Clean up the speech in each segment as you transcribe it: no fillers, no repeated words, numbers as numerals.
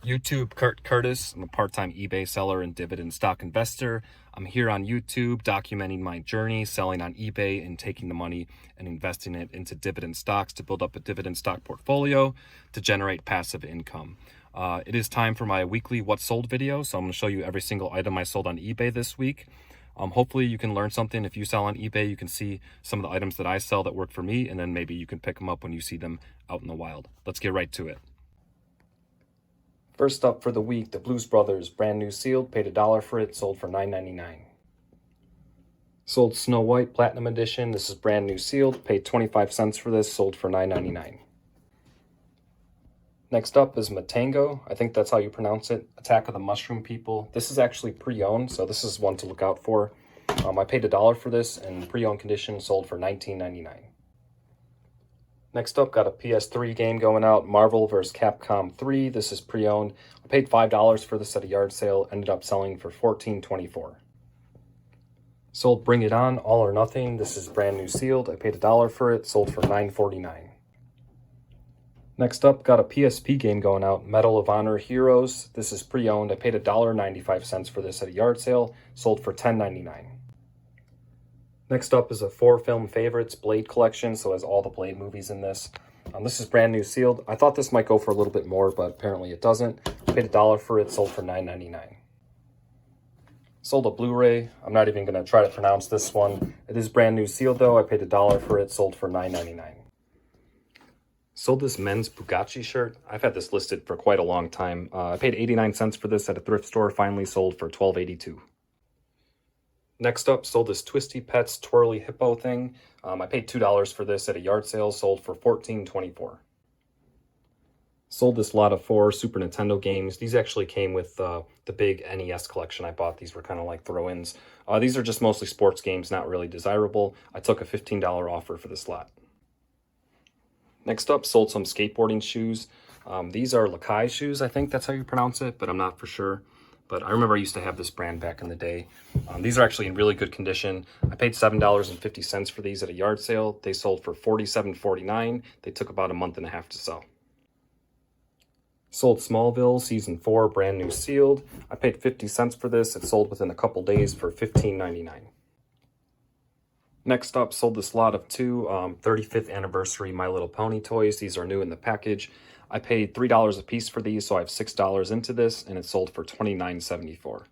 YouTube, Kurt Curtis. I'm a part-time eBay seller and dividend stock investor. I'm here on YouTube documenting my journey selling on eBay and taking the money and investing it into dividend stocks to build up a dividend stock portfolio to generate passive income. It is time for my weekly What Sold video, so I'm going to show you every single item I sold on eBay this week. Hopefully you can learn something. If you sell on eBay, you can see some of the items that I sell that work for me, and then maybe you can pick them up when you see them out in the wild. Let's get right to it. First up for the week, the Blues Brothers, brand new sealed, paid $1 for it, sold for $9.99. Sold Snow White Platinum Edition, this is brand new sealed, paid 25 cents for this, sold for $9.99. Next up is Matango, I think that's how you pronounce it, Attack of the Mushroom People. This is actually pre-owned, so this is one to look out for. I paid $1 for this, and pre-owned condition, sold for $19.99. Next up, got a PS3 game going out, Marvel vs. Capcom 3. This is pre-owned. I paid $5 for this at a yard sale, ended up selling for $14.24. Sold Bring It On, All or Nothing. This is brand new sealed. I paid $1 for it, sold for $9.49. Next up, got a PSP game going out, Medal of Honor Heroes. This is pre-owned. I paid $1.95 for this at a yard sale, sold for $10.99. Next up is a 4-film favorites Blade collection, so it has all the Blade movies in this. This is brand new sealed. I thought this might go for a little bit more, but apparently it doesn't. I paid $1 for it, sold for $9.99. Sold a Blu-ray. I'm not even going to try to pronounce this one. It is brand new sealed though. I paid $1 for it, sold for $9.99. Sold this men's Bugatti shirt. I've had this listed for quite a long time. I paid 89 cents for this at a thrift store, finally sold for $12.82. Next up, sold this Twisty Pets Twirly Hippo thing. I paid $2 for this at a yard sale, sold for $14.24. Sold this lot of 4 Super Nintendo games. These actually came with the big NES collection I bought. These were kind of like throw-ins. These are just mostly sports games, not really desirable. I took a $15 offer for this lot. Next up, sold some skateboarding shoes. These are Lakai shoes, I think that's how you pronounce it, but I'm not for sure. But I remember I used to have this brand back in the day. These are actually in really good condition. I paid $7.50 for these at a yard sale. They sold for $47.49. They took about a month and a half to sell. Sold Smallville Season 4, brand new sealed. I paid 50 cents for this. It sold within a couple days for $15.99. Next up, sold this lot of 2 35th anniversary My Little Pony toys. These are new in the package. I paid $3 a piece for these, so I have $6 into this, and it sold for $29.74.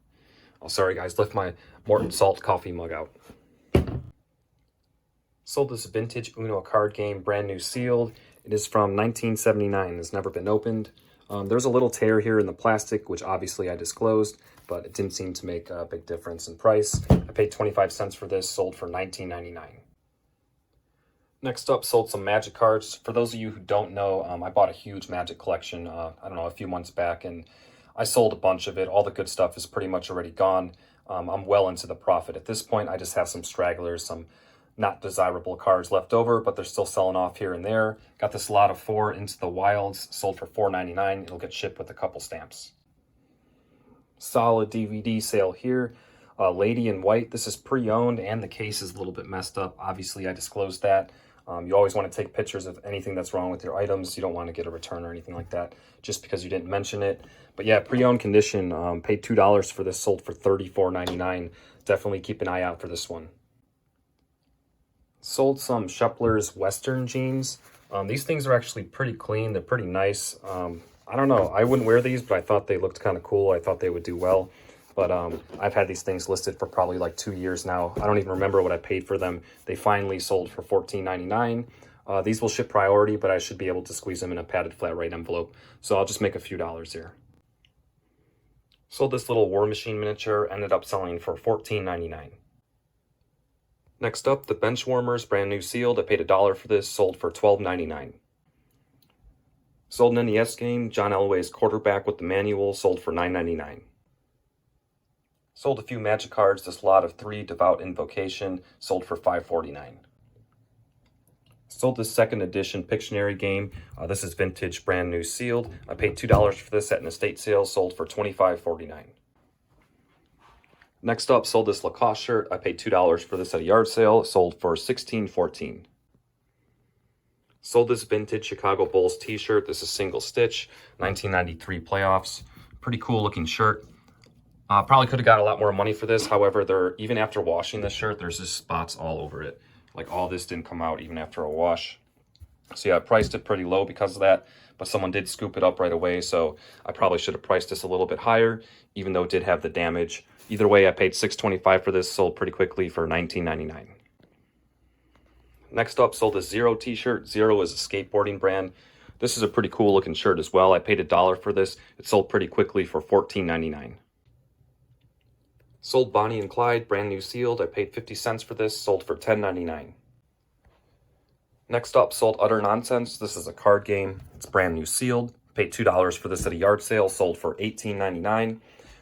Oh, sorry guys, lift my Morton Salt coffee mug out. Sold this vintage Uno card game, brand new sealed. It is from 1979. It's never been opened. There's a little tear here in the plastic, which obviously I disclosed, but it didn't seem to make a big difference in price. I paid 25 cents for this, sold for $19.99. Next up, sold some Magic cards. For those of you who don't know, I bought a huge Magic collection, I don't know, a few months back, and I sold a bunch of it. All the good stuff is pretty much already gone. I'm well into the profit. At this point, I just have some stragglers, some not desirable cards left over, but they're still selling off here and there. Got this lot of 4 Into the Wilds, sold for $4.99. It'll get shipped with a couple stamps. Solid DVD sale here. Lady in White, this is pre-owned, and the case is a little bit messed up. Obviously, I disclosed that. You always want to take pictures of anything that's wrong with your items. You don't want to get a return or anything like that just because you didn't mention it. But yeah, pre-owned condition, paid $2 for this, sold for $34.99. Definitely keep an eye out for this one. Sold some Shepler's Western jeans. These things are actually pretty clean. They're pretty nice. I don't know. I wouldn't wear these, but I thought they looked kind of cool. I thought they would do well. But I've had these things listed for probably like 2 years now. I don't even remember what I paid for them. They finally sold for $14.99. These will ship priority, but I should be able to squeeze them in a padded flat rate envelope. So I'll just make a few dollars here. Sold this little War Machine miniature, ended up selling for $14.99. Next up, the Bench Warmers, brand new sealed. I paid $1 for this, sold for $12.99. Sold an NES game, John Elway's Quarterback with the Manual, sold for $9.99. Sold a few Magic cards, this lot of 3 Devout Invocation, sold for $5.49. Sold this second edition Pictionary game. This is vintage, brand new sealed. I paid $2 for this at an estate sale, sold for $25.49. Next up, sold this Lacoste shirt. I paid $2 for this at a yard sale, sold for $16.14. Sold this vintage Chicago Bulls t-shirt. This is single stitch, 1993 playoffs. Pretty cool looking shirt. Probably could have got a lot more money for this. However, even after washing this shirt, there's just spots all over it. Like all this didn't come out even after a wash. So yeah, I priced it pretty low because of that, but someone did scoop it up right away. So I probably should have priced this a little bit higher, even though it did have the damage. Either way, I paid $6.25 for this, sold pretty quickly for $19.99. Next up, sold this Zero t-shirt. Zero is a skateboarding brand. This is a pretty cool looking shirt as well. I paid $1 for this. It sold pretty quickly for $14.99. Sold Bonnie and Clyde, brand new sealed. I paid 50 cents for this, sold for $10.99. Next up, sold Utter Nonsense. This is a card game. It's brand new sealed. Paid $2 for this at a yard sale, sold for $18.99.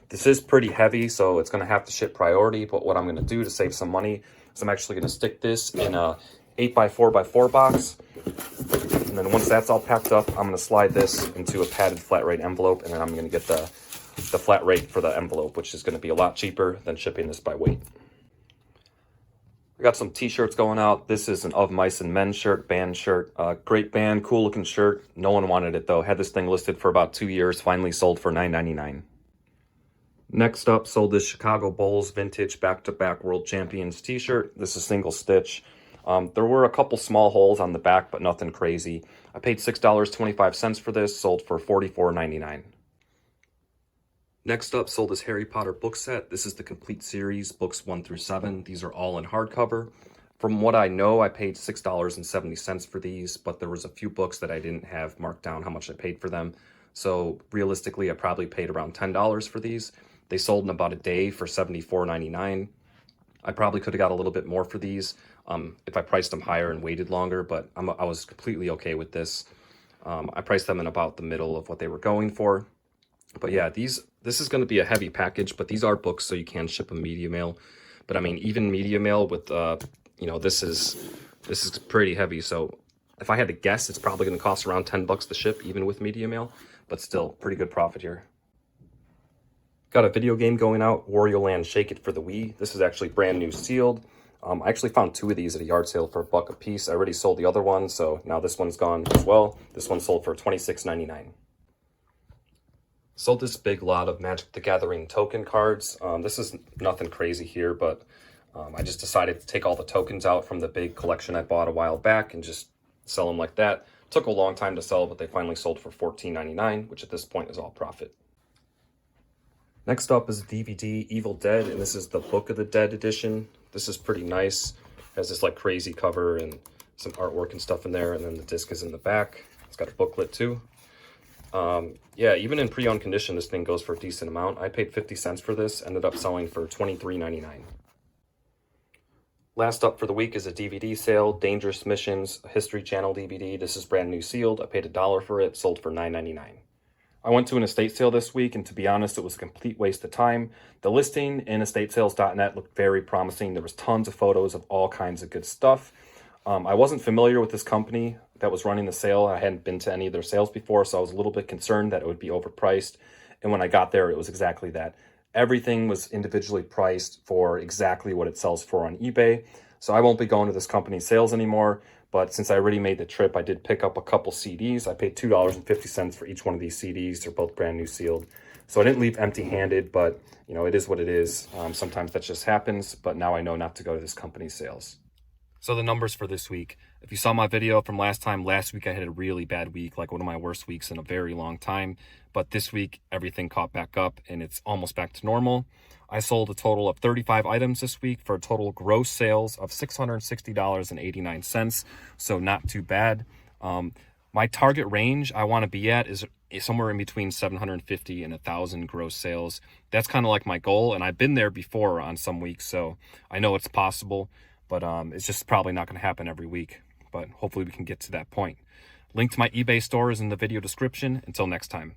This is pretty heavy, so it's going to have to ship priority, but what I'm going to do to save some money is I'm actually going to stick this in a 8x4x4 box. And then once that's all packed up, I'm going to slide this into a padded flat rate envelope, and then I'm going to get the flat rate for the envelope, which is going to be a lot cheaper than shipping this by weight. I got some t-shirts going out. This is an Of Mice and Men shirt, band shirt. Great band, cool looking shirt. No one wanted it though. Had this thing listed for about 2 years, finally sold for $9.99. Next up, sold this Chicago Bulls vintage back-to-back world champions t-shirt. This is single stitch. There were a couple small holes on the back, but nothing crazy. I paid $6.25 for this, sold for $44.99. Next up, sold this Harry Potter book set. This is the complete series, books 1 through 7. These are all in hardcover. From what I know, I paid $6.70 for these, but there was a few books that I didn't have marked down how much I paid for them. So realistically, I probably paid around $10 for these. They sold in about a day for $74.99. I probably could have got a little bit more for these if I priced them higher and waited longer, but I was completely okay with this. I priced them in about the middle of what they were going for. But yeah, this is going to be a heavy package, but these are books, so you can ship them media mail. But I mean, even media mail with, this is pretty heavy. So if I had to guess, it's probably going to cost around $10 to ship, even with media mail. But still, pretty good profit here. Got a video game going out, Wario Land Shake It for the Wii. This is actually brand new sealed. I actually found 2 of these at a yard sale for $1 a piece. I already sold the other one, so now this one's gone as well. This one sold for $26.99. Sold this big lot of Magic the Gathering token cards. This is nothing crazy here, but I just decided to take all the tokens out from the big collection I bought a while back and just sell them like that. Took a long time to sell, but they finally sold for $14.99, which at this point is all profit. Next up is a DVD, Evil Dead, and this is the Book of the Dead edition. This is pretty nice. Has this like crazy cover and some artwork and stuff in there, and then the disc is in the back. It's got a booklet too. Yeah, even in pre-owned condition, this thing goes for a decent amount. I paid 50 cents for this, ended up selling for $23.99. Last up for the week is a DVD sale, Dangerous Missions, a History Channel DVD. This is brand new sealed. I paid $1 for it, sold for $9.99. I went to an estate sale this week, and to be honest, it was a complete waste of time. The listing in estatesales.net looked very promising. There was tons of photos of all kinds of good stuff. I wasn't familiar with this company that was running the sale. I hadn't been to any of their sales before, so I was a little bit concerned that it would be overpriced. And when I got there, it was exactly that. Everything was individually priced for exactly what it sells for on eBay. So I won't be going to this company's sales anymore. But since I already made the trip, I did pick up a couple CDs. I paid $2.50 for each one of these CDs. They're both brand new sealed. So I didn't leave empty-handed, but it is what it is. Sometimes that just happens, but now I know not to go to this company's sales. So the numbers for this week. If you saw my video from last week I had a really bad week, like one of my worst weeks in a very long time. But this week, everything caught back up and it's almost back to normal. I sold a total of 35 items this week for a total gross sales of $660.89. So not too bad. My target range I want to be at is somewhere in between 750 and 1,000 gross sales. That's kind of like my goal. And I've been there before on some weeks, so I know it's possible. But it's just probably not going to happen every week. But hopefully we can get to that point. Link to my eBay store is in the video description. Until next time.